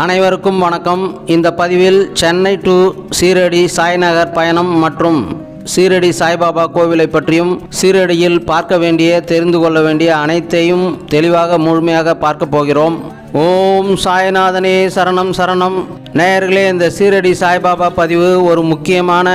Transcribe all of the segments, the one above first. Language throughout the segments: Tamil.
அனைவருக்கும் வணக்கம். இந்த பதிவில் சென்னை டு சீரடி சாய்நகர் பயணம் மற்றும் சீரடி சாய்பாபா கோவிலை பற்றியும் சீரடியில் பார்க்க வேண்டிய தெரிந்து கொள்ள வேண்டிய அனைத்தையும் தெளிவாக முழுமையாக பார்க்க போகிறோம். ஓம் சாய்நாதனே சரணம் சரணம். நேயர்களே, இந்த சீரடி சாய்பாபா பதிவு ஒரு முக்கியமான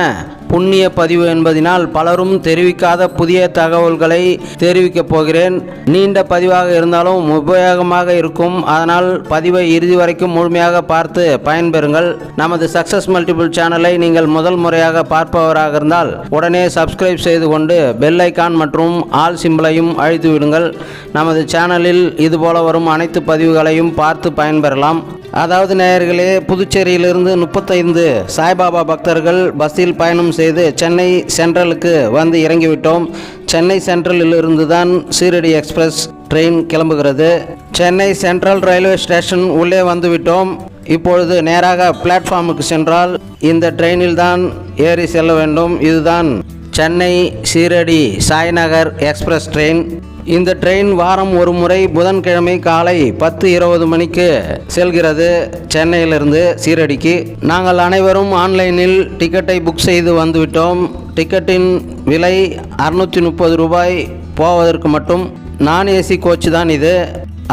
புண்ணிய பதிவு என்பதனால் பலரும் தெரிவிக்காத புதிய தகவல்களை தெரிவிக்கப் போகிறேன். நீண்ட பதிவாக இருந்தாலும் உபயோகமாக இருக்கும். அதனால் பதிவை இறுதி வரைக்கும் முழுமையாக பார்த்து பயன்பெறுங்கள். நமது சக்சஸ் மல்டிபிள் சேனலை நீங்கள் முதல் முறையாக பார்ப்பவராக இருந்தால் உடனே சப்ஸ்கிரைப் செய்து கொண்டு பெல் ஐக்கான் மற்றும் ஆல் சிம்பிளையும் அழுத்தி விடுங்கள். நமது சேனலில் இதுபோல வரும் அனைத்து பதிவுகளையும் பார்த்து பயன்பெறலாம். அதாவது நேயர்களே, புதுச்சேரியிலிருந்து 35 சாய்பாபா பக்தர்கள் பஸ்ஸில் பயணம் செய்து சென்னை சென்ட்ரலுக்கு வந்து இறங்கிவிட்டோம். சென்னை சென்ட்ரலில் இருந்து தான் சீரடி எக்ஸ்பிரஸ் ட்ரெயின் கிளம்புகிறது. சென்னை சென்ட்ரல் ரயில்வே ஸ்டேஷன் உள்ளே வந்துவிட்டோம். இப்பொழுது நேராக பிளாட்ஃபார்முக்கு சென்றால் இந்த ட்ரெயினில் தான் ஏறி செல்ல வேண்டும். இதுதான் சென்னை சீரடி சாய்நகர் எக்ஸ்பிரஸ் ட்ரெயின். இந்த ட்ரெயின் வாரம் ஒரு முறை புதன்கிழமை காலை 10:20 மணிக்கு செல்கிறது சென்னையிலிருந்து சீரடிக்கு. நாங்கள் அனைவரும் ஆன்லைனில் டிக்கெட்டை புக் செய்து வந்துவிட்டோம். டிக்கெட்டின் விலை 630 ரூபாய் போவதற்கு மட்டும். நான் ஏசி கோச் தான் இது.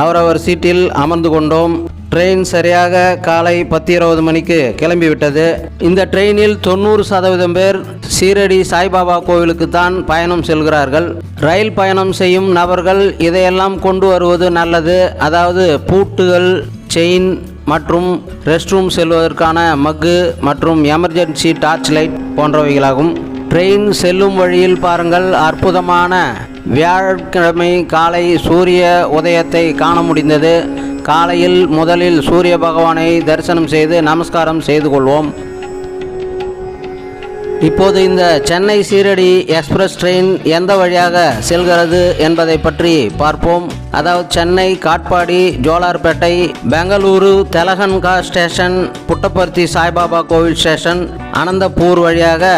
அவரவர் சீட்டில் அமர்ந்து கொண்டோம். ட்ரெயின் சரியாக காலை 10:20 மணிக்கு கிளம்பிவிட்டது. இந்த ட்ரெயினில் 90% பேர் சீரடி சாய்பாபா கோவிலுக்கு தான் பயணம் செல்கிறார்கள். ரயில் பயணம் செய்யும் நபர்கள் இதையெல்லாம் கொண்டு வருவது நல்லது. அதாவது பூட்டுகள், செயின் மற்றும் ரெஸ்ட் ரூம் செல்வதற்கான மக்கு மற்றும் எமர்ஜென்சி டார்ச் லைட் போன்றவைகளாகும். ட்ரெயின் செல்லும் வழியில் பாருங்கள், அற்புதமான வியாழக்கிழமை காலை சூரிய உதயத்தை காண முடிந்தது. காலையில் முதலில் சூரிய பகவானை தரிசனம் செய்து நமஸ்காரம் செய்து கொள்வோம். இப்போது இந்த சென்னை சீரடி எக்ஸ்பிரஸ் ட்ரெயின் எந்த வழியாக செல்கிறது என்பதை பற்றி பார்ப்போம். அதாவது சென்னை காட்பாடி, ஜோலார்பேட்டை, பெங்களூரு தெலகன்கா ஸ்டேஷன், புட்டபர்த்தி சாய்பாபா கோவில் ஸ்டேஷன், அனந்தபூர் வழியாக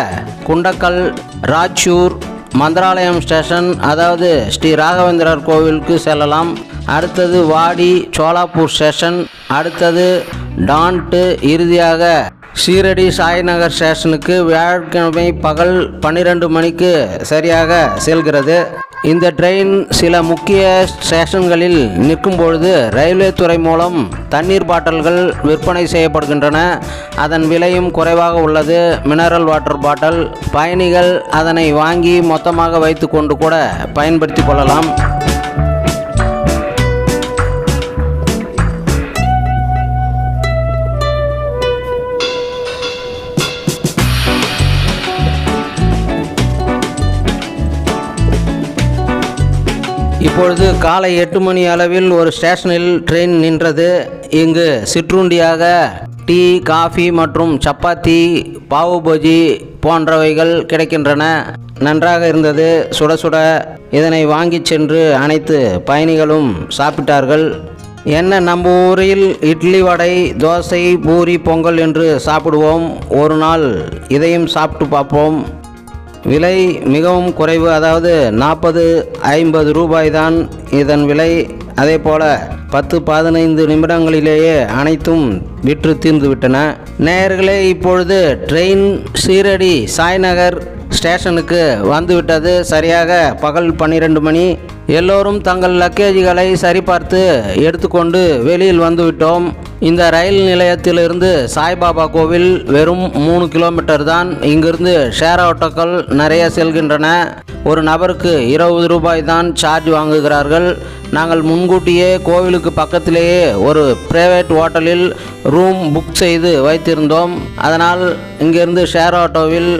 குண்டக்கல், ராச்சூர், மந்திராலயம் ஸ்டேஷன் அதாவது ஸ்ரீ ராகவேந்திரர் கோவிலுக்கு செல்லலாம். அடுத்தது வாடி, சோலாப்பூர் ஸ்டேஷன், அடுத்தது டான்ட்டு, இறுதியாக சீரடி சாய்நகர் ஸ்டேஷனுக்கு வியாழக்கிழமை பகல் 12 மணிக்கு சரியாக செல்கிறது. இந்த ட்ரெயின் சில முக்கிய ஸ்டேஷன்களில் நிற்கும் பொழுது ரயில்வே துறை மூலம் தண்ணீர் பாட்டில்கள் விற்பனை செய்யப்படுகின்றன. அதன் விலையும் குறைவாக உள்ளது. Mineral water bottle. பயணிகள் அதனை வாங்கி மொத்தமாக வைத்து கொண்டு கூட பயன்படுத்தி கொள்ளலாம். இப்பொழுது காலை 8 மணி அளவில் ஒரு ஸ்டேஷனில் ட்ரெயின் நின்றது. இங்கு சிற்றுண்டியாக டீ, காஃபி மற்றும் சப்பாத்தி, பாவு பஜ்ஜி போன்றவைகள் கிடைக்கின்றன. நன்றாக இருந்தது. சுட சுட இதனை வாங்கி சென்று அனைத்து பயணிகளும் சாப்பிட்டார்கள். என்ன, நம்ம ஊரில் இட்லி, வடை, தோசை, பூரி, பொங்கல் என்று சாப்பிடுவோம். ஒரு நாள் இதையும் சாப்பிட்டு பார்ப்போம். விலை மிகவும் குறைவு. அதாவது 40-50 ரூபாய் தான் இதன் விலை. அதே போல் 10-15 நிமிடங்களிலேயே அனைத்தும் விற்று தீர்ந்து விட்டன. நேயர்களே, இப்பொழுது ட்ரெயின் சீரடி சாய்நகர் ஸ்டேஷனுக்கு வந்துவிட்டது. சரியாக பகல் 12 மணி. எல்லோரும் தங்கள் லக்கேஜுகளை சரிபார்த்து எடுத்துக்கொண்டு வெளியில் வந்துவிட்டோம். இந்த ரயில் நிலையத்திலிருந்து சாய்பாபா கோவில் வெறும் 3 கிலோமீட்டர் தான். இங்கிருந்து ஷேர் ஆட்டோக்கள் நிறைய செல்கின்றன. ஒரு நபருக்கு 20 ரூபாய் தான் சார்ஜ் வாங்குகிறார்கள். நாங்கள் முன்கூட்டியே கோவிலுக்கு பக்கத்திலேயே ஒரு பிரைவேட் ஹோட்டலில் ரூம் புக் செய்து வைத்திருந்தோம். அதனால் இங்கிருந்து ஷேர் ஆட்டோவில்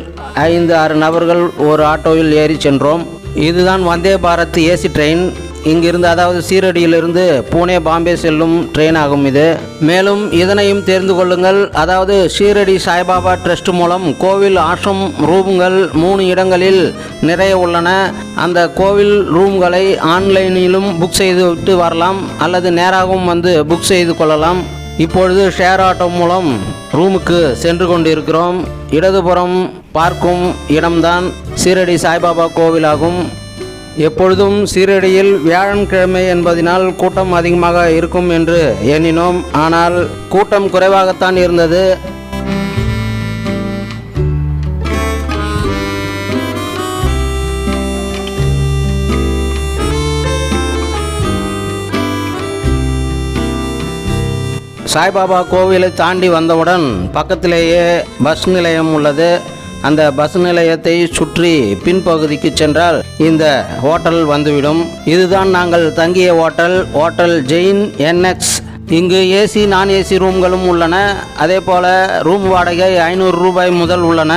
5-6 நபர்கள் ஒரு ஆட்டோவில் ஏறி சென்றோம். இதுதான் வந்தே பாரத் ஏசி ட்ரெயின். இங்கிருந்து, அதாவது சீரடியிலிருந்து பூனே, பாம்பே செல்லும் ட்ரெயின் ஆகும் இது. மேலும் இதனையும் தெரிந்து கொள்ளுங்கள். அதாவது சீரடி சாய்பாபா ட்ரஸ்ட் மூலம் கோவில் ஆசிரம் ரூம்கள் 3 இடங்களில் நிறைய உள்ளன. அந்த கோவில் ரூம்களை ஆன்லைனிலும் புக் செய்து விட்டு வரலாம், அல்லது நேராகவும் வந்து புக் செய்து கொள்ளலாம். இப்பொழுது ஷேர் ஆட்டோ மூலம் ரூமுக்கு சென்று கொண்டிருக்கிறோம். இடதுபுறம் பார்க்கும் இடம்தான் சீரடி சாய்பாபா கோவிலாகும். எப்பொழுதும் சீரடியில் வியாழக்கிழமை என்பதனால் கூட்டம் அதிகமாக இருக்கும் என்று எண்ணினோம். ஆனால் கூட்டம் குறைவாகத்தான் இருந்தது. சாய்பாபா கோவிலை தாண்டி வந்தவுடன் பக்கத்திலேயே பஸ் நிலையம் உள்ளது. அந்த பஸ் நிலையத்தை சுற்றி பின்பகுதிக்கு சென்றால் இந்த ஹோட்டல் வந்துவிடும். இதுதான் நாங்கள் தங்கிய ஹோட்டல் ஜெயின் NX. இங்கு ஏசி நான் ஏசி ரூம்களும் உள்ளன. அதே போல ரூம் வாடகை 500 ரூபாய் முதல் உள்ளன.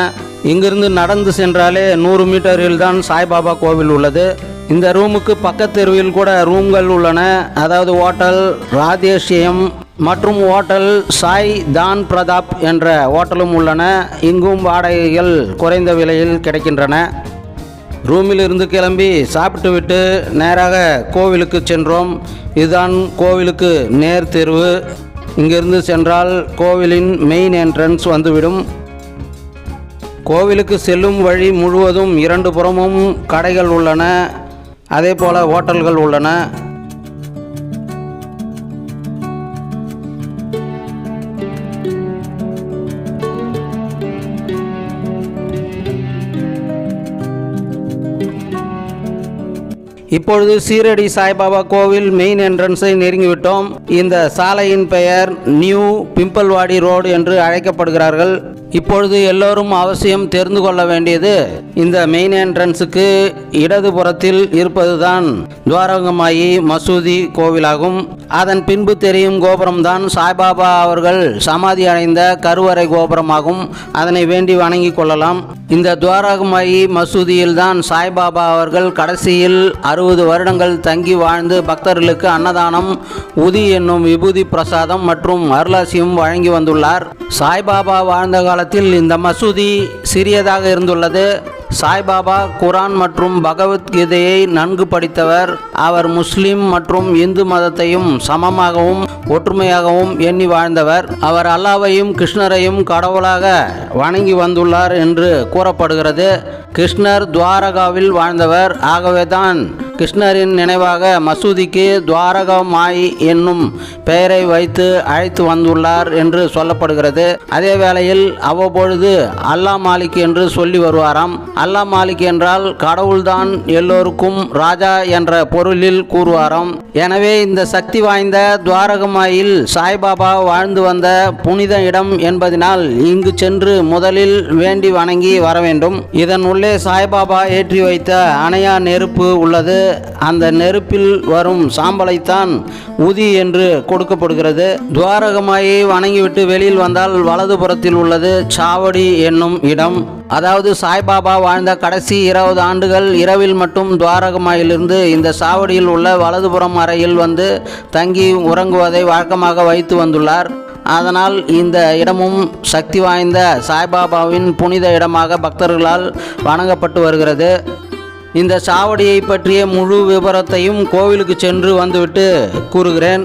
இங்கிருந்து நடந்து சென்றாலே 100 மீட்டரில் தான் சாய்பாபா கோவில் உள்ளது. இந்த ரூமுக்கு பக்கத்தெருவில் கூட ரூம்கள் உள்ளன. அதாவது ஹோட்டல் ராதேஷ்யம் மற்றும் ஹோட்டல் சாய் தான் பிரதாப் என்ற ஹோட்டலும் உள்ளன. இங்கும் வாடகைகள் குறைந்த விலையில் கிடைக்கின்றன. ரூமில் இருந்து கிளம்பி சாப்பிட்டு விட்டு நேராக கோவிலுக்கு சென்றோம். இதுதான் கோவிலுக்கு நேர் தெருவு. இங்கிருந்து சென்றால் கோவிலின் மெயின் என்ட்ரன்ஸ் வந்துவிடும். கோவிலுக்கு செல்லும் வழி முழுவதும் 2 புறமும் கடைகள் உள்ளன. அதே போல ஹோட்டல்கள் உள்ளன. இப்பொழுது சீரடி சாய்பாபா கோவில் மெயின் என்ட்ரன்ஸை நெருங்கிவிட்டோம். இந்த சாலையின் பெயர் நியூ பிம்பல்வாடி ரோடு என்று அழைக்கப்படுகிறார்கள். இப்பொழுது எல்லோரும் அவசியம் தெரிந்து கொள்ள வேண்டியது, இந்த மெயின் என்ட்ரன்ஸுக்கு இடதுபுறத்தில் இருப்பதுதான் துவாரகமாயி மசூதி கோவிலாகும். அதன் பின்பு தெரியும் கோபுரம்தான் சாய்பாபா அவர்கள் சமாதி அடைந்த கருவறை கோபுரமாகும். அதனை வேண்டி வணங்கி கொள்ளலாம். இந்த துவாரகமாயி மசூதியில் தான் சாய்பாபா அவர்கள் கடைசியில் 60 வருடங்கள் தங்கி வாழ்ந்து பக்தர்களுக்கு அன்னதானம், உதி என்னும் விபூதி பிரசாதம் மற்றும் அருளாசியும் வழங்கி வந்துள்ளார். சாய்பாபா வாழ்ந்த காலத்தில் இந்த மசூதி சிறியதாக இருந்துள்ளது. சாய்பாபா குரான் மற்றும் பகவத்கீதையை நன்கு படித்தவர். அவர் முஸ்லிம் மற்றும் இந்து மதத்தையும் சமமாகவும் ஒற்றுமையாகவும் எண்ணி வாழ்ந்தவர். அவர் அல்லாவையும் கிருஷ்ணரையும் கடவுளாக வணங்கி வந்துள்ளார் என்று கூறப்படுகிறது. கிருஷ்ணர் துவாரகாவில் வாழ்ந்தவர். ஆகவேதான் கிருஷ்ணரின் நினைவாக மசூதிக்கு துவாரகமாயி என்னும் பெயரை வைத்து அழைத்து வந்துள்ளார் என்று சொல்லப்படுகிறது. அதே வேளையில் அவ்வப்பொழுது அல்லா மாலிக் என்று சொல்லி வருவாராம். அல்லா மாலிக் என்றால் கடவுள்தான் எல்லோருக்கும் ராஜா என்ற பொருளில் கூறுவாராம். எனவே இந்த சக்தி வாய்ந்த துவாரகமாயில் சாய்பாபா வாழ்ந்து வந்த புனித இடம் என்பதனால் இங்கு சென்று முதலில் வேண்டி வணங்கி வர வேண்டும். இதன் உள்ளே சாய்பாபா ஏற்றி வைத்த அணையா நெருப்பு உள்ளது. அந்த நெருப்பில் வரும் சாம்பலைத்தான் உதி என்று கொடுக்கப்படுகிறது. துவாரகமாயை வணங்கிவிட்டு வெளியில் வந்தால் வலதுபுறத்தில் உள்ளது சாவடி என்னும் இடம். அதாவது சாய்பாபா வாழ்ந்த கடைசி 20 ஆண்டுகள் இரவில் மட்டும் துவாரகமாயிலிருந்து இந்த சாவடியில் உள்ள வலதுபுறம் அறையில் வந்து தங்கி உறங்குவதை வழக்கமாக வைத்து வந்துள்ளார். அதனால் இந்த இடமும் சக்தி வாய்ந்த சாய்பாபாவின் புனித இடமாக பக்தர்களால் வணங்கப்பட்டு வருகிறது. இந்த சாவடியை பற்றிய முழு விவரத்தையும் கோவிலுக்கு சென்று வந்துவிட்டு கூறுகிறேன்.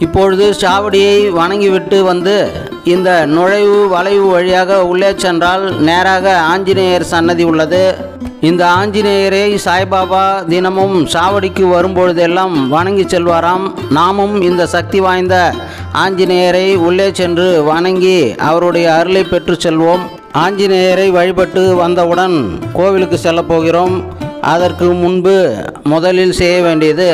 இப்பொழுது சாவடியை வணங்கிவிட்டு வந்து இந்த நுழைவு வளைவு வழியாக உள்ளே சென்றால் நேராக ஆஞ்சநேயர் சன்னதி உள்ளது. இந்த ஆஞ்சநேயரை சாய்பாபா தினமும் சாவடிக்கு வரும்பொழுதெல்லாம் வணங்கி செல்வாராம். நாமும் இந்த சக்தி வாய்ந்த ஆஞ்சநேயரை உள்ளே சென்று வணங்கி அவருடைய அருளை பெற்று செல்வோம். ஆஞ்சநேயரை வழிபட்டு வந்தவுடன் கோவிலுக்கு செல்லப் போகிறோம். அதற்கு முன்பு முதலில் செய்ய வேண்டியது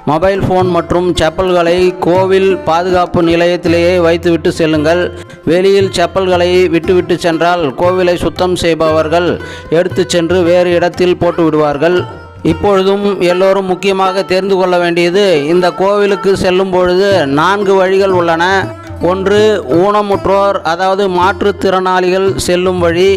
மொபைல் ஃபோன் மற்றும் செப்பல்களை கோவில் பாதுகாப்பு நிலையத்திலேயே வைத்துவிட்டு செல்லுங்கள். வெளியில் செப்பல்களை விட்டுவிட்டு சென்றால் கோவிலை சுத்தம் செய்பவர்கள் எடுத்து சென்று வேறு இடத்தில் போட்டு விடுவார்கள். இப்பொழுதும் எல்லோரும் முக்கியமாக தெரிந்து கொள்ள வேண்டியது, இந்த கோவிலுக்கு செல்லும் பொழுது 4 வழிகள் உள்ளன. ஒன்று ஊனமுற்றோர் அதாவது மாற்றுத்திறனாளிகள் செல்லும் வழி.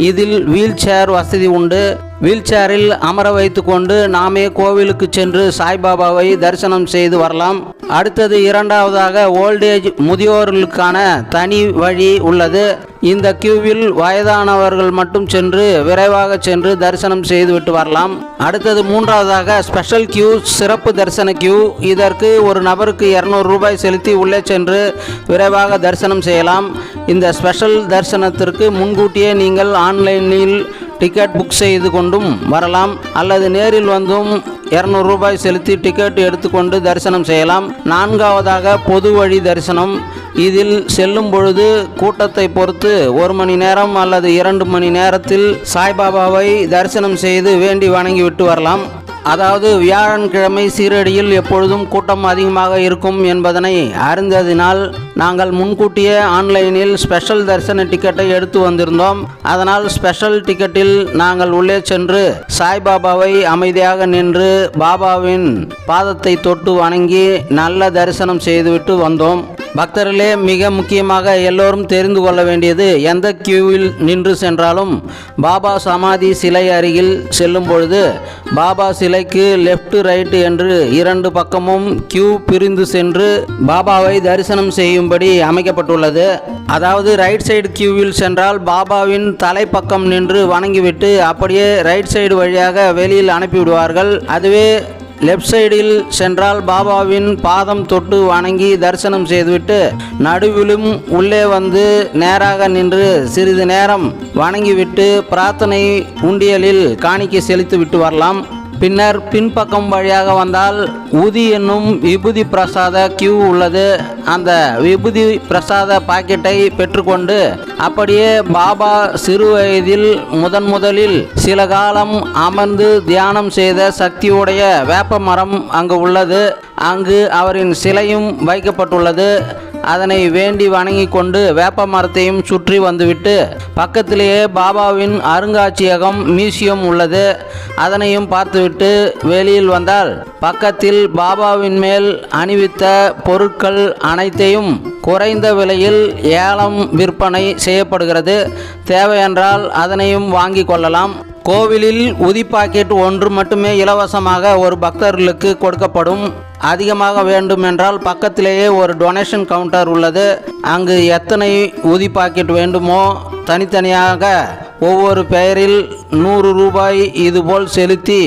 இதில் வீல் சேர் வசதி உண்டு. வீல் சேரில் அமர வைத்து கொண்டு நாமே கோவிலுக்கு சென்று சாய்பாபாவை தரிசனம் செய்து வரலாம். அடுத்தது இரண்டாவதாக ஓல்டேஜ் முதியோர்களுக்கான தனி வழி உள்ளது. இந்த கியூவில் வயதானவர்கள் மட்டும் சென்று விரைவாக சென்று தரிசனம் செய்துவிட்டு வரலாம். அடுத்தது மூன்றாவதாக ஸ்பெஷல் கியூ, சிறப்பு தரிசன கியூ. இதற்கு ஒரு நபருக்கு 200 ரூபாய் செலுத்தி உள்ளே சென்று விரைவாக தரிசனம் செய்யலாம். இந்த ஸ்பெஷல் தரிசனத்திற்கு முன்கூட்டியே நீங்கள் ஆன்லைனில் டிக்கெட் புக் செய்து கொண்டும் வரலாம். அல்லது நேரில் வந்தும் 200 ரூபாய் செலுத்தி டிக்கெட் எடுத்துக்கொண்டு தரிசனம் செய்யலாம். 4வதாக பொது வழி தரிசனம். இதில் செல்லும் பொழுது கூட்டத்தை பொறுத்து 1 மணி நேரம் அல்லது 2 மணி நேரத்தில் சாய்பாபாவை தரிசனம் செய்து வேண்டி வணங்கிவிட்டு வரலாம். அதாவது வியாழக்கிழமை சீரடியில் எப்பொழுதும் கூட்டம் அதிகமாக இருக்கும் என்பதனை அறிந்ததினால் நாங்கள் முன்கூட்டியே ஆன்லைனில் ஸ்பெஷல் தரிசன டிக்கெட்டை எடுத்து வந்திருந்தோம். அதனால் ஸ்பெஷல் டிக்கெட்டில் நாங்கள் உள்ளே சென்று சாய்பாபாவை அமைதியாக நின்று பாபாவின் பாதத்தை தொட்டு வணங்கி நல்ல தரிசனம் செய்துவிட்டு வந்தோம். பக்தர்களே, மிக முக்கியமாக எல்லோரும் தெரிந்து கொள்ள வேண்டியது, எந்த கியூவில் நின்று சென்றாலும் பாபா சமாதி சிலை அருகில் செல்லும் பொழுது பாபா சிலைக்கு லெஃப்ட் ரைட் என்று 2 பக்கமும் கியூ பிரிந்து சென்று பாபாவை தரிசனம் செய்யும்படி அமைக்கப்பட்டுள்ளது. அதாவது ரைட் சைடு கியூவில் சென்றால் பாபாவின் தலைப்பக்கம் நின்று வணங்கிவிட்டு அப்படியே ரைட் சைடு வழியாக வெளியில் அனுப்பிவிடுவார்கள். அதுவே லெஃப்ட் சைடில் சென்றால் பாபாவின் பாதம் தொட்டு வணங்கி தரிசனம் செய்துவிட்டு நடுவிலும் உள்ளே வந்து நேராக நின்று சிறிது நேரம் வணங்கிவிட்டு பிரார்த்தனை உண்டியலில் காணிக்கை செலுத்தி விட்டு வரலாம். பின்னர் பின்பக்கம் வழியாக வந்தால் உதி என்னும் விபூதி பிரசாத கியூ உள்ளது. அந்த விபூதி பிரசாத பாக்கெட்டை பெற்றுக்கொண்டு அப்படியே பாபா சிறு வயதில் முதலில் சில காலம் அமர்ந்து தியானம் செய்த சக்தியுடைய வேப்ப மரம் அங்கு உள்ளது. அங்கு அவரின் சிலையும் வைக்கப்பட்டுள்ளது. அதனை வேண்டி வணங்கி கொண்டு வேப்ப மரத்தையும் சுற்றி வந்துவிட்டு பக்கத்திலேயே பாபாவின் அருங்காட்சியகம் மியூசியம் உள்ளது. அதனையும் பார்த்துவிட்டு வெளியில் வந்தால் பக்கத்தில் பாபாவின் மேல் அணிவித்த பொருட்கள் அனைத்தையும் குறைந்த விலையில் ஏலம் விற்பனை செய்யப்படுகிறது. தேவையென்றால் அதனையும் வாங்கி கொள்ளலாம். கோவிலில் உதி பாக்கெட் 1 மட்டுமே இலவசமாக ஒரு பக்தர்களுக்கு கொடுக்கப்படும். அதிகமாக வேண்டுமென்றால் பக்கத்திலேயே ஒரு டொனேஷன் கவுண்டர் உள்ளது. அங்கு எத்தனை உதி பாக்கெட் வேண்டுமோ தனித்தனியாக ஒவ்வொரு பெயரில் 100 ரூபாய் இதுபோல் செலுத்தி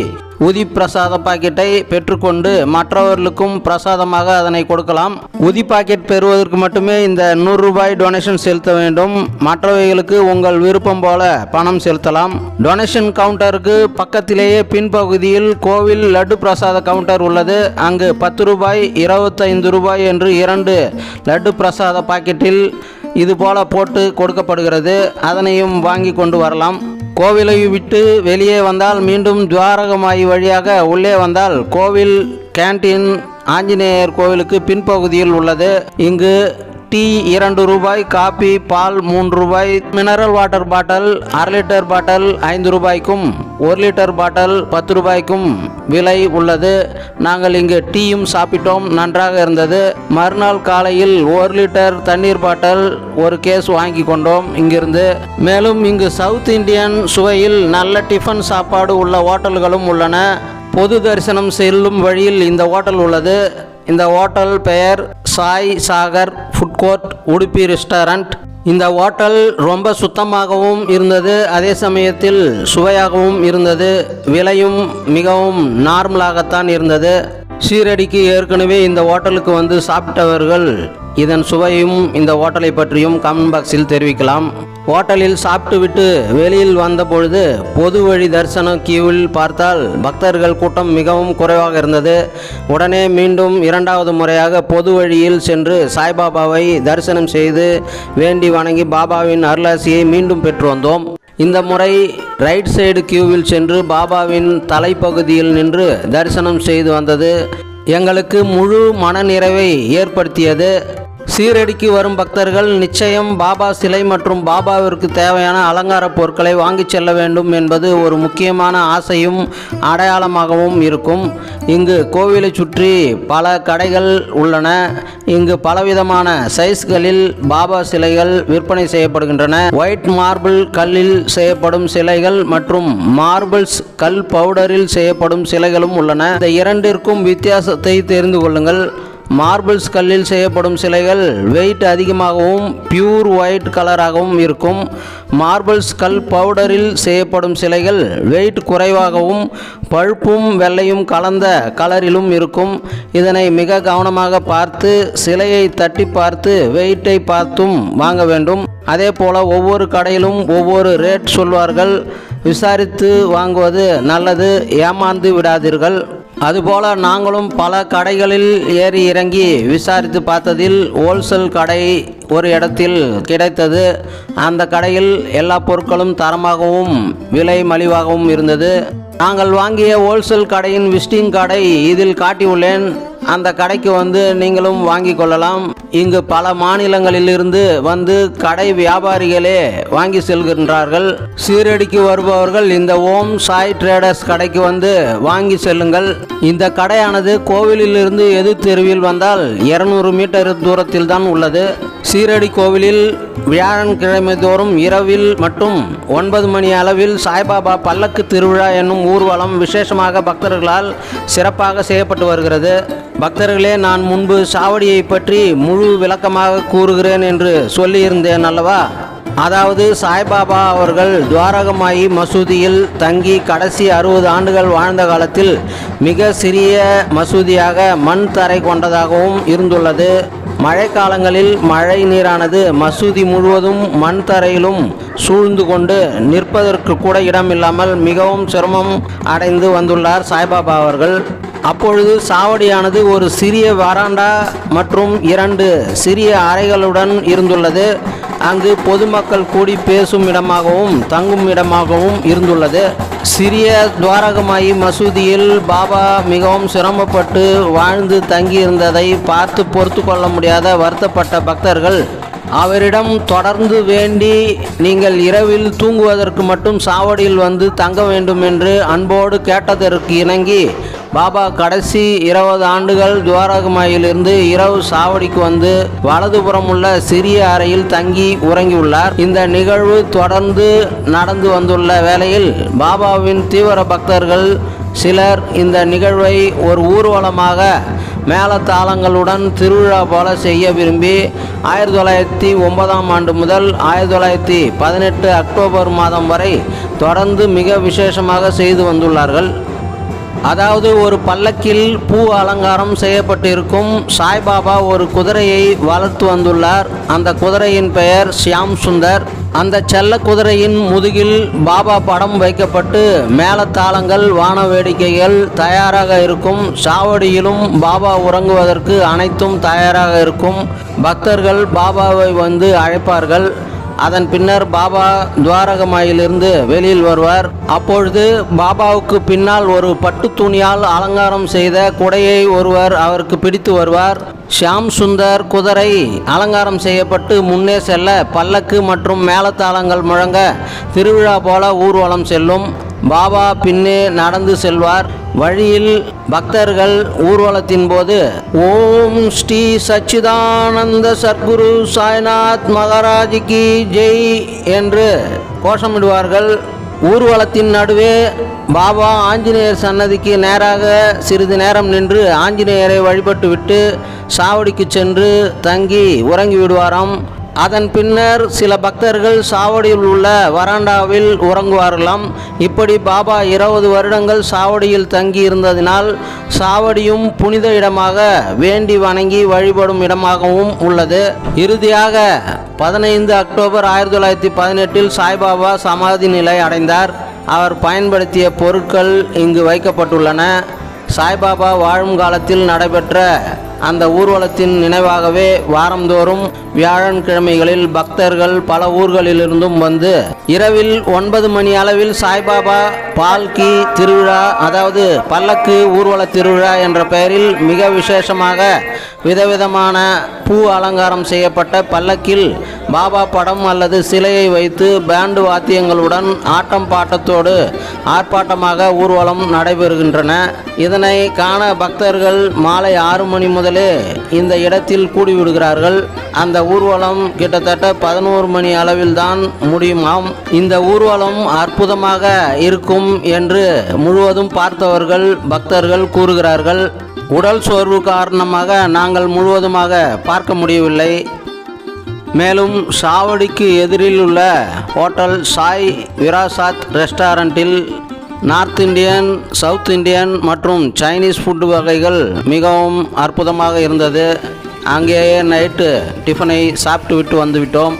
உதி பிரசாத பாக்கெட்டை பெற்றுக்கொண்டு மற்றவர்களுக்கும் பிரசாதமாக அதனை கொடுக்கலாம். உதி பாக்கெட் பெறுவதற்கு மட்டுமே இந்த 100 ரூபாய் டொனேஷன் செலுத்த வேண்டும். மற்றவைகளுக்கு உங்கள் விருப்பம் போல பணம் செலுத்தலாம். டொனேஷன் கவுண்டருக்கு பக்கத்திலேயே பின்பகுதியில் கோவில் லட்டு பிரசாத கவுண்டர் உள்ளது. அங்கு 10 ரூபாய் 25 ரூபாய் என்று 2 லட்டு பிரசாத பாக்கெட்டில் இதுபோல போட்டு கொடுக்கப்படுகிறது. அதனையும் வாங்கி கொண்டு வரலாம். கோவிலை விட்டு வெளியே வந்தால் மீண்டும் துவாரகமாயி வழியாக உள்ளே வந்தால் கோவில் கேண்டீன் ஆஞ்சநேயர் கோவிலுக்கு பின்பகுதியில் உள்ளது. இங்கு டீ 2 ரூபாய், காபி, பால் 3 ரூபாய், mineral water bottle 1/2 litre bottle 5 ரூபாய்க்கும் 1 லிட்டர் பாட்டில் 10 ரூபாய்க்கும் விலை உள்ளது. நாங்கள் இங்கு டீயும் சாப்பிட்டோம், நன்றாக இருந்தது. மறுநாள் காலையில் 1 லிட்டர் தண்ணீர் பாட்டில் 1 கேஸ் வாங்கி கொண்டோம் இங்கிருந்து. மேலும் இங்கு சவுத் இந்தியன் சுவையில் நல்ல டிஃபன் சாப்பாடு உள்ள ஹோட்டல்களும் உள்ளன. பொது தரிசனம் செல்லும் வழியில் இந்த ஹோட்டல் உள்ளது. இந்த ஹோட்டல் பெயர் Sai Sagar food court Udupi restaurant. இந்த ஹோட்டல் ரொம்ப சுத்தமாகவும் இருந்தது, அதே சமயத்தில் சுவையாகவும் இருந்தது. விலையும் மிகவும் நார்மலாகத்தான் இருந்தது. சீரடிக்கு ஏற்கனவே இந்த ஹோட்டலுக்கு வந்து சாப்பிட்டவர்கள் இதன் சுவையும் இந்த ஹோட்டலை பற்றியும் கமெண்ட் பாக்ஸில் தெரிவிக்கலாம். ஹோட்டலில் சாப்பிட்டு விட்டு வெளியில் வந்த பொழுது பொது வழி தரிசன கியூவில் பார்த்தால் பக்தர்கள் கூட்டம் மிகவும் குறைவாக இருந்தது. உடனே மீண்டும் 2வது முறையாக பொது வழியில் சென்று சாய்பாபாவை தரிசனம் செய்து வேண்டி வணங்கி பாபாவின் அருளாசியை மீண்டும் பெற்று வந்தோம். இந்த முறை ரைட் சைடு கியூவில் சென்று பாபாவின் தலைப்பகுதியில் நின்று தரிசனம் செய்து வந்தது எங்களுக்கு முழு மனநிறைவை ஏற்படுத்தியது. சீரடிக்கு வரும் பக்தர்கள் நிச்சயம் பாபா சிலை மற்றும் பாபாவிற்கு தேவையான அலங்கார பொருட்களை வாங்கி செல்ல வேண்டும் என்பது ஒரு முக்கியமான ஆசையும் அடையாளமாகவும் இருக்கும். இங்கு கோவிலை சுற்றி பல கடைகள் உள்ளன. இங்கு பலவிதமான சைஸ்களில் பாபா சிலைகள் விற்பனை செய்யப்படுகின்றன. ஒயிட் மார்பிள் கல்லில் செய்யப்படும் சிலைகள் மற்றும் மார்பிள்ஸ் கல் பவுடரில் செய்யப்படும் சிலைகளும் உள்ளன. இந்த இரண்டிற்கும் வித்தியாசத்தை தெரிந்து கொள்ளுங்கள். மார்பிள்ஸ் கல்லில் செய்யப்படும் சிலைகள் வெயிட் அதிகமாகவும் பியூர் ஒயிட் கலராகவும் இருக்கும். மார்பிள்ஸ் கல் பவுடரில் செய்யப்படும் சிலைகள் வெயிட் குறைவாகவும் பழுப்பும் வெள்ளையும் கலந்த கலரிலும் இருக்கும். இதனை மிக கவனமாக பார்த்து சிலையை தட்டி பார்த்து வெயிட்டை பார்த்தும் வாங்க வேண்டும். அதே போல் ஒவ்வொரு கடையிலும் ஒவ்வொரு ரேட் சொல்வார்கள். விசாரித்து வாங்குவது நல்லது. ஏமாந்து விடாதீர்கள். அதுபோல நாங்களும் பல கடைகளில் ஏறி இறங்கி விசாரித்து பார்த்ததில் ஹோல்சேல் கடை ஒரு இடத்தில் கிடைத்தது. அந்த கடையில் எல்லா பொருட்களும் தரமாகவும் விலை மலிவாகவும் இருந்தது. நாங்கள் வாங்கிய ஹோல்சேல் கடையின் விசிட்டிங் கார்டை இதில் காட்டியுள்ளேன். அந்த கடைக்கு வந்து நீங்களும் வாங்கி கொள்ளலாம். இங்கு பல மாநிலங்களிலிருந்து வந்து கடை வியாபாரிகளே வாங்கி செல்கின்றார்கள். சீரடிக்கு வருபவர்கள் இந்த ஓம் சாய் ட்ரேடர்ஸ் கடைக்கு வந்து வாங்கி செல்லுங்கள். இந்த கடையானது கோவிலிலிருந்து எதிர் தெருவில் வந்தால் 200 மீட்டர் தூரத்தில் தான் உள்ளது. சீரடி கோவிலில் வியாழக்கிழமை தோறும் இரவில் மற்றும் 9 மணி அளவில் சாய்பாபா பல்லக்கு திருவிழா என்னும் ஊர்வலம் விசேஷமாக பக்தர்களால் சிறப்பாக செய்யப்பட்டு வருகிறது. பக்தர்களே, நான் முன்பு சாவடியை பற்றி முழு விளக்கமாக கூறுகிறேன் என்று சொல்லியிருந்தேன் அல்லவா? அதாவது சாய்பாபா அவர்கள் துவாரகமாயி மசூதியில் தங்கி கடைசி 60 ஆண்டுகள் வாழ்ந்த காலத்தில் மிக சிறிய மசூதியாக மண் தரை கொண்டதாகவும் இருந்துள்ளது. மழைக்காலங்களில் மழை நீரானது மசூதி முழுவதும் மண் தரையிலும் சூழ்ந்து கொண்டு நிற்பதற்கு கூட இடமில்லாமல் மிகவும் சிரமம் அடைந்து வந்துள்ளார் சாய்பாபா அவர்கள். அப்பொழுது சாவடியானது ஒரு சிறிய வராண்டா மற்றும் 2 சிறிய அறைகளுடன் இருந்துள்ளது. அங்கு பொதுமக்கள் கூடி பேசும் இடமாகவும் தங்கும் இடமாகவும் இருந்துள்ளது. சிறிய துவாரகமாயி மசூதியில் பாபா மிகவும் சிரமப்பட்டு வாழ்ந்து தங்கியிருந்ததை பார்த்து பொறுத்து கொள்ள முடியாத வருத்தப்பட்ட பக்தர்கள் அவரிடம் தொடர்ந்து வேண்டி, நீங்கள் இரவில் தூங்குவதற்கு மட்டும் சாவடியில் வந்து தங்க வேண்டும் என்று அன்போடு கேட்டதற்கு இணங்கி பாபா கடைசி 20 ஆண்டுகள் துவாரகமாயிலிருந்து இரவு சாவடிக்கு வந்து வலதுபுறம் உள்ள சிறிய அறையில் தங்கி உறங்கியுள்ளார். இந்த நிகழ்வு தொடர்ந்து நடந்து வந்துள்ள வேளையில் பாபாவின் தீவிர பக்தர்கள் சிலர் இந்த நிகழ்வை ஒரு ஊர்வலமாக மேளதாளங்களுடன் திருவிழா போல செய்ய விரும்பி 1909ஆம் ஆண்டு முதல் 1918 அக்டோபர் மாதம் வரை தொடர்ந்து மிக விசேஷமாக செய்து வந்துள்ளார்கள். அதாவது ஒரு பல்லக்கில் பூ அலங்காரம் செய்யப்பட்டு இருக்கும் சாய்பாபா ஒரு குதிரையை வளர்த்து வந்துள்ளார். அந்த குதிரையின் பெயர் ஷியாம் சுந்தர். அந்த செல்ல குதிரையின் முதுகில் பாபா படம் வைக்கப்பட்டு மேளதாளங்கள் வான வேடிக்கைகள் தயாராக இருக்கும். சாவடியிலும் பாபா உறங்குவதற்கு அனைத்தும் தயாராக இருக்கும். பக்தர்கள் பாபாவை வந்து அழைப்பார்கள். அதன் பின்னர் பாபா துவாரகமாயிலிருந்து வெளியில் வருவார். அப்பொழுது பாபாவுக்கு பின்னால் ஒரு பட்டு துணியால் அலங்காரம் செய்த குடையை ஒருவர் அவருக்கு பிடித்து வருவார். ஷியாம் சுந்தர் குதிரை அலங்காரம் செய்யப்பட்டு முன்னே செல்ல பல்லக்கு மற்றும் மேளதாளங்கள் முழங்க திருவிழா போல ஊர்வலம் செல்லும். பாபா பின்னே நடந்து செல்வார். வழியில் பக்தர்கள் ஊர்வலத்தின் போது ஓம் ஸ்ரீ சச்சிதானந்த சத்குரு சாய்நாத் மகாராஜ் கி ஜெய் என்று கோஷமிடுவார்கள். ஊர்வலத்தின் நடுவே பாபா ஆஞ்சநேயர் சன்னதிக்கு நேராக சிறிது நேரம் நின்று ஆஞ்சநேயரை வழிபட்டுவிட்டு சாவடிக்கு சென்று தங்கி உறங்கி விடுவாராம். அதன் பின்னர் சில பக்தர்கள் சாவடியில் உள்ள வராண்டாவில் உறங்குவார்களாம். இப்படி பாபா 20 வருடங்கள் சாவடியில் தங்கி இருந்ததினால் சாவடியும் புனித இடமாக வேண்டி வணங்கி வழிபடும் இடமாகவும் உள்ளது. இறுதியாக 15 அக்டோபர் 1918 சாய்பாபா சமாதி நிலை அடைந்தார். அவர் பயன்படுத்திய பொருட்கள் இங்கு வைக்கப்பட்டுள்ளன. சாய்பாபா வாழும் காலத்தில் நடைபெற்ற அந்த ஊர்வலத்தின் நினைவாகவே வாரந்தோறும் வியாழக்கிழமைகளில் பக்தர்கள் பல ஊர்களிலிருந்தும் வந்து இரவில் 9 மணி அளவில் சாய்பாபா பால்கி திருவிழா, அதாவது பல்லக்கு ஊர்வல திருவிழா என்ற பெயரில் மிக விசேஷமாக விதவிதமான பூ அலங்காரம் செய்யப்பட்ட பல்லக்கில் பாபா படம் அல்லது சிலையை வைத்து பேண்டு வாத்தியங்களுடன் ஆட்டம் பாட்டத்தோடு ஆர்ப்பாட்டமாக ஊர்வலம் நடைபெறுகின்றன. இதனை காண பக்தர்கள் மாலை 6 மணி முதலே இந்த இடத்தில் கூடிவிடுகிறார்கள். அந்த ஊர்வலம் கிட்டத்தட்ட 11 மணி அளவில்தான் முடியுமாம். இந்த ஊர்வலம் அற்புதமாக இருக்கும் என்று முழுவதும் பார்த்தவர்கள் பக்தர்கள் கூறுகிறார்கள். உடல் சோர்வு காரணமாக நாங்கள் முழுவதுமாக பார்க்க முடியவில்லை. மேலும் சாவடிக்கு எதிரில் உள்ள ஹோட்டல் சாய் விராசாத் ரெஸ்டாரண்ட்டில் நார்த் இந்தியன், சவுத் இந்தியன் மற்றும் சைனீஸ் ஃபுட்டு வகைகள் மிகவும் அற்புதமாக இருந்தது. அங்கேயே நைட்டு டிஃபனை சாப்பிட்டு விட்டு வந்துவிட்டோம்.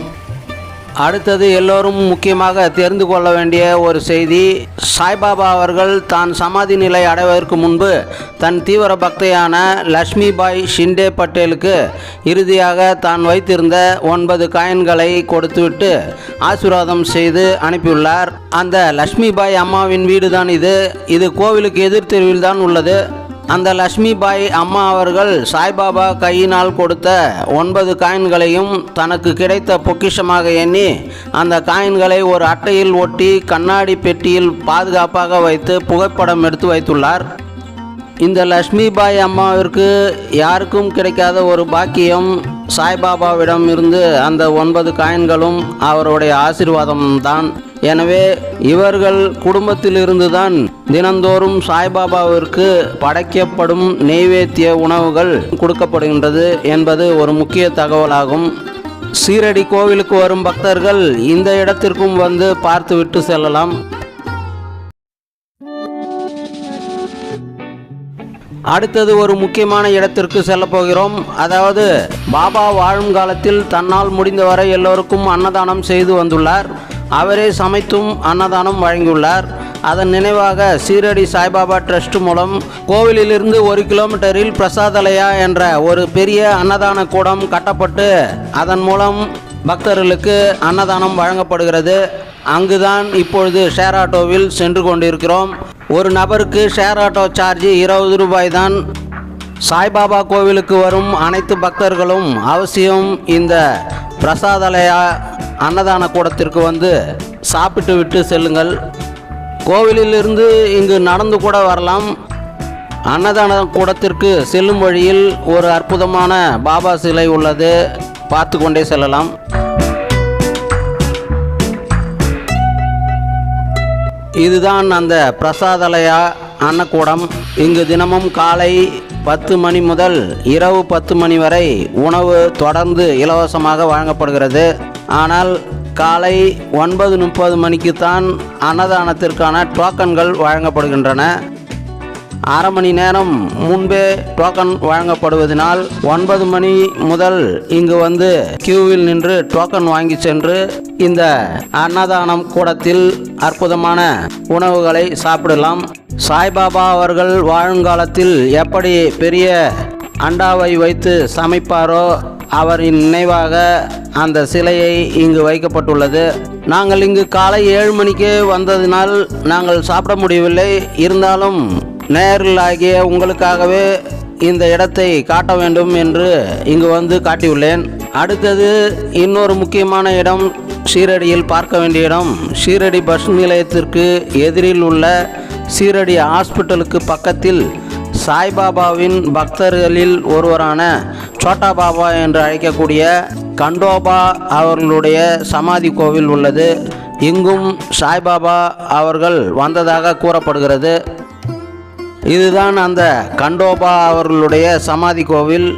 அடுத்தது எல்லோரும் முக்கியமாக தெரிந்து கொள்ள வேண்டிய ஒரு செய்தி, சாய்பாபா அவர்கள் தான் சமாதி நிலை அடைவதற்கு முன்பு தன் தீவிர பக்தையான லட்சுமிபாய் ஷிண்டே பட்டேலுக்கு இறுதியாக தான் வைத்திருந்த 9 காயின்களை கொடுத்துவிட்டு ஆசீர்வாதம் செய்து அனுப்பியுள்ளார். அந்த லட்சுமிபாய் அம்மாவின் வீடு தான் இது கோவிலுக்கு எதிர் தெருவில் தான் உள்ளது. அந்த லட்சுமிபாய் அம்மா அவர்கள் சாய்பாபா கையினால் கொடுத்த 9 காயின்களையும் தனக்கு கிடைத்த பொக்கிஷமாக எண்ணி அந்த காயின்களை ஒரு அட்டையில் ஒட்டி கண்ணாடி பெட்டியில் பாதுகாப்பாக வைத்து புகைப்படம் எடுத்து வைத்துள்ளார். இந்த லட்சுமிபாய் அம்மாவிற்கு யாருக்கும் கிடைக்காத ஒரு பாக்கியம், சாய்பாபாவிடம் இருந்து அந்த 9 காயின்களும் அவருடைய ஆசீர்வாதம்தான். எனவே இவர்கள் குடும்பத்திலிருந்து தான் தினந்தோறும் சாய்பாபாவிற்கு படைக்கப்படும் நெய்வேத்திய உணவுகள் கொடுக்கப்படுகின்றது என்பது ஒரு முக்கிய தகவலாகும். சீரடி கோவிலுக்கு வரும் பக்தர்கள் இந்த இடத்திற்கும் வந்து பார்த்துவிட்டு செல்லலாம். அடுத்தது ஒரு முக்கியமான இடத்திற்கு செல்ல போகிறோம். அதாவது பாபா வாழும் காலத்தில் தன்னால் முடிந்தவரை எல்லோருக்கும் அன்னதானம் செய்து வந்துள்ளார். அவரே சமைத்தும் அன்னதானம் வழங்கியுள்ளார். அதன் நினைவாக சீரடி சாய்பாபா ட்ரஸ்ட் மூலம் கோவிலிலிருந்து 1 கிலோமீட்டரில் பிரசாதலயா என்ற ஒரு பெரிய அன்னதான கூடம் கட்டப்பட்டு அதன் மூலம் பக்தர்களுக்கு அன்னதானம் வழங்கப்படுகிறது. அங்குதான் இப்பொழுது ஷேர் ஆட்டோவில் சென்று கொண்டிருக்கிறோம். ஒரு நபருக்கு ஷேர் ஆட்டோ சார்ஜ் 20 ரூபாய் தான். சாய்பாபா கோவிலுக்கு வரும் அனைத்து பக்தர்களும் அவசியம் இந்த பிரசாதலயா அன்னதான கூடத்திற்கு வந்து சாப்பிட்டு விட்டு செல்லுங்கள். கோவிலிலிருந்து இங்கு நடந்து கூட வரலாம். அன்னதான கூடத்திற்கு செல்லும் வழியில் ஒரு அற்புதமான பாபா சிலை உள்ளது, பார்த்து கொண்டே செல்லலாம். இதுதான் அந்த பிரசாதலயா அன்னக்கூடம். இங்கு தினமும் காலை 10 மணி முதல் இரவு 10 மணி வரை உணவு தொடர்ந்து இலவசமாக வழங்கப்படுகிறது. ஆனால் காலை 9:30 மணிக்குத்தான் அன்னதானத்திற்கான டோக்கன்கள் வழங்கப்படுகின்றன. அரை மணி நேரம் முன்பே டோக்கன் வழங்கப்படுவதனால் 9 மணி முதல் இங்கு வந்து கியூவில் நின்று டோக்கன் வாங்கி சென்று இந்த அன்னதானம் கூடத்தில் அற்புதமான உணவுகளை சாப்பிடலாம். சாய்பாபா அவர்கள் வாழுங்காலத்தில் எப்படி பெரிய அண்டாவை வைத்து சமைப்பாரோ அவரின் நினைவாக அந்த சிலையை இங்கு வைக்கப்பட்டுள்ளது. நாங்கள் இங்கு காலை 7 மணிக்கு வந்ததினால் நாங்கள் சாப்பிட முடியவில்லை. இருந்தாலும் நேயர்களாகிய உங்களுக்காகவே இந்த இடத்தை காட்ட வேண்டும் என்று இங்கு வந்து காட்டியுள்ளேன். அடுத்தது இன்னொரு முக்கியமான இடம், சீரடியில் பார்க்க வேண்டிய இடம். சீரடி பஸ் நிலையத்திற்கு எதிரில் உள்ள சீரடி ஹாஸ்பிட்டலுக்கு பக்கத்தில் சாய்பாபாவின் பக்தர்களில் ஒருவரான சோட்டா பாபா என்று அழைக்கக்கூடிய கண்டோபா அவர்களுடைய சமாதி கோவில் உள்ளது. இங்கும் சாய்பாபா அவர்கள் வந்ததாக கூறப்படுகிறது. இதுதான் அந்த கண்டோபா அவர்களுடைய சமாதி கோவில்.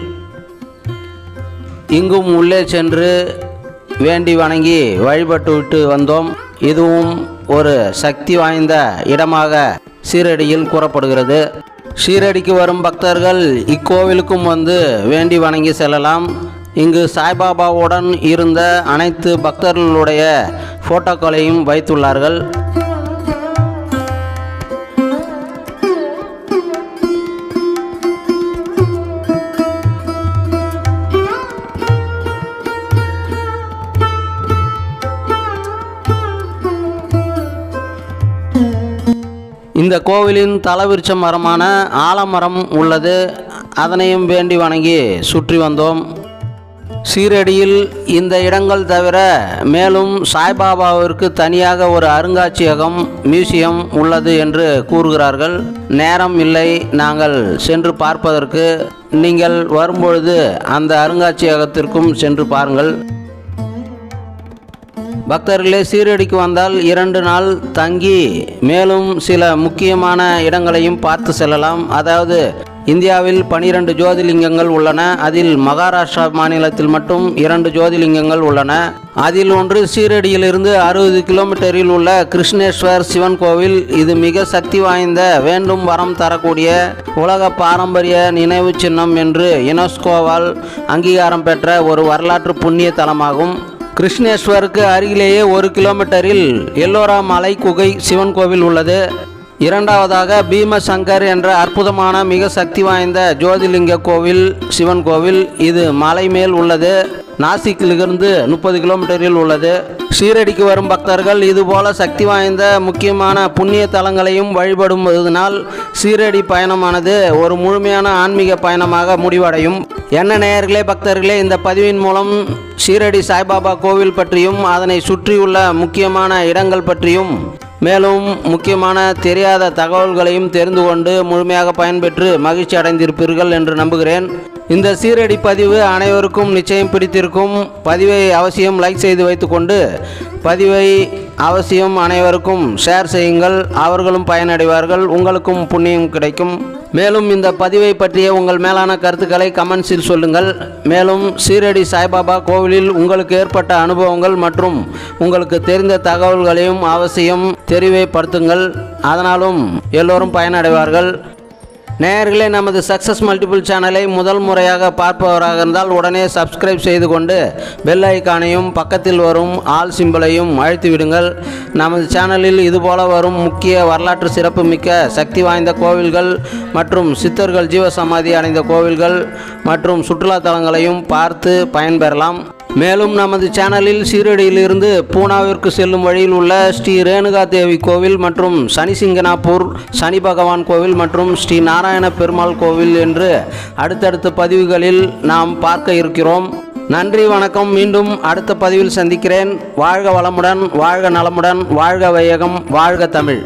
இங்கும் உள்ளே சென்று வேண்டி வணங்கி வழிபட்டு விட்டு வந்தோம். இதுவும் ஒரு சக்தி வாய்ந்த இடமாக சீரடியில் கூறப்படுகிறது. சீரடிக்கு வரும் பக்தர்கள் இக்கோவிலுக்கும் வந்து வேண்டி வணங்கி செல்லலாம். இங்கு சாய்பாபாவுடன் இருந்த அனைத்து பக்தர்களுடைய ஃபோட்டோக்களையும் வைத்துள்ளார்கள். இந்த கோவிலின் தலவிருட்ச மரமான ஆலமரம் உள்ளது. அதனையும் வேண்டி வணங்கி சுற்றி வந்தோம். சீரடியில் இந்த இடங்கள் தவிர மேலும் சாய்பாபாவிற்கு தனியாக ஒரு அருங்காட்சியகம், மியூசியம் உள்ளது என்று கூறுகிறார்கள். நேரம் இல்லை நாங்கள் சென்று பார்ப்பதற்கு. நீங்கள் வரும்பொழுது அந்த அருங்காட்சியகத்திற்கும் சென்று பாருங்கள். பக்தர்களே, சீரடிக்கு வந்தால் 2 நாள் தங்கி மேலும் சில முக்கியமான இடங்களையும் பார்த்து செல்லலாம். அதாவது இந்தியாவில் 12 ஜோதிலிங்கங்கள் உள்ளன. அதில் மகாராஷ்டிரா மாநிலத்தில் மட்டும் 2 ஜோதிலிங்கங்கள் உள்ளன. அதில் ஒன்று சீரடியிலிருந்து 60 கிலோமீட்டரில் உள்ள கிருஷ்ணேஸ்வர் சிவன் கோவில். இது மிக சக்தி வாய்ந்த, வேண்டும் வரம் தரக்கூடிய உலக பாரம்பரிய நினைவு சின்னம் என்று யுனெஸ்கோவால் அங்கீகாரம் பெற்ற ஒரு வரலாற்று புண்ணிய தலமாகும். கிருஷ்ணேஸ்வருக்கு அருகிலேயே 1 கிலோமீட்டரில் எல்லோரா மலை குகை சிவன் கோவில் உள்ளது. இரண்டாவதாக பீமசங்கர் என்ற அற்புதமான மிக சக்தி வாய்ந்த ஜோதிலிங்க கோவில் சிவன் கோவில். இது மலை மேல் உள்ளது. நாசிக்கிலிருந்து 30 கிலோமீட்டரில் உள்ளது. ஷீரடிக்கு வரும் பக்தர்கள் இதுபோல சக்தி வாய்ந்த முக்கியமான புண்ணிய தலங்களையும் வழிபடுவதனால் ஷீரடி பயணமானது ஒரு முழுமையான ஆன்மீக பயணமாக முடிவடையும். என்ன நேயர்களே, பக்தர்களே, இந்த பதிவின் மூலம் ஷீரடி சாய்பாபா கோவில் பற்றியும் அதனை சுற்றியுள்ள முக்கியமான இடங்கள் பற்றியும் மேலும் முக்கியமான தெரியாத தகவல்களையும் தெரிந்து கொண்டு முழுமையாக பயன்பெற்று மகிழ்ச்சி அடைந்திருப்பீர்கள் என்று நம்புகிறேன். இந்த ஷீரடி பதிவு அனைவருக்கும் நிச்சயம் பிடித்திருக்கும். பதிவை அவசியம் லைக் செய்து வைத்துக்கொண்டு பதிவை அவசியம் அனைவருக்கும் ஷேர் செய்யுங்கள். அவர்களும் பயனடைவார்கள், உங்களுக்கும் புண்ணியம் கிடைக்கும். மேலும் இந்த பதிவை பற்றிய உங்கள் மேலான கருத்துக்களை கமெண்ட்ஸில் சொல்லுங்கள். மேலும் ஷீரடி சாய்பாபா கோவிலில் உங்களுக்கு ஏற்பட்ட அனுபவங்கள் மற்றும் உங்களுக்கு தெரிந்த தகவல்களையும் அவசியம் தெரிவுபடுத்துங்கள். அதனாலும் எல்லோரும் பயனடைவார்கள். நேயர்களே, நமது சக்ஸஸ் மல்டிபிள் சேனலை முதல் முறையாக பார்ப்பவராக இருந்தால் உடனே சப்ஸ்கிரைப் செய்து கொண்டு பெல் ஐக்கானையும் பக்கத்தில் வரும் ஆல் சிம்பலையும் அழுத்தி விடுங்கள். நமது சேனலில் இதுபோல வரும் முக்கிய வரலாற்று சிறப்பு மிக்க சக்தி வாய்ந்த கோவில்கள் மற்றும் சித்தர்கள் ஜீவசமாதி அடைந்த கோவில்கள் மற்றும் சுற்றுலா தலங்களையும் பார்த்து பயன்பெறலாம். மேலும் நமது சேனலில் ஷீரடியிலிருந்து பூனாவிற்கு செல்லும் வழியில் உள்ள ஸ்ரீ ரேணுகா தேவி கோவில் மற்றும் சனிசிங்கனாப்பூர் சனி பகவான் கோவில் மற்றும் ஸ்ரீ நாராயண பெருமாள் கோவில் என்று அடுத்தடுத்த பதிவுகளில் நாம் பார்க்க இருக்கிறோம். நன்றி, வணக்கம். மீண்டும் அடுத்த பதிவில் சந்திக்கிறேன். வாழ்க வளமுடன், வாழ்க நலமுடன், வாழ்க வையகம், வாழ்க தமிழ்.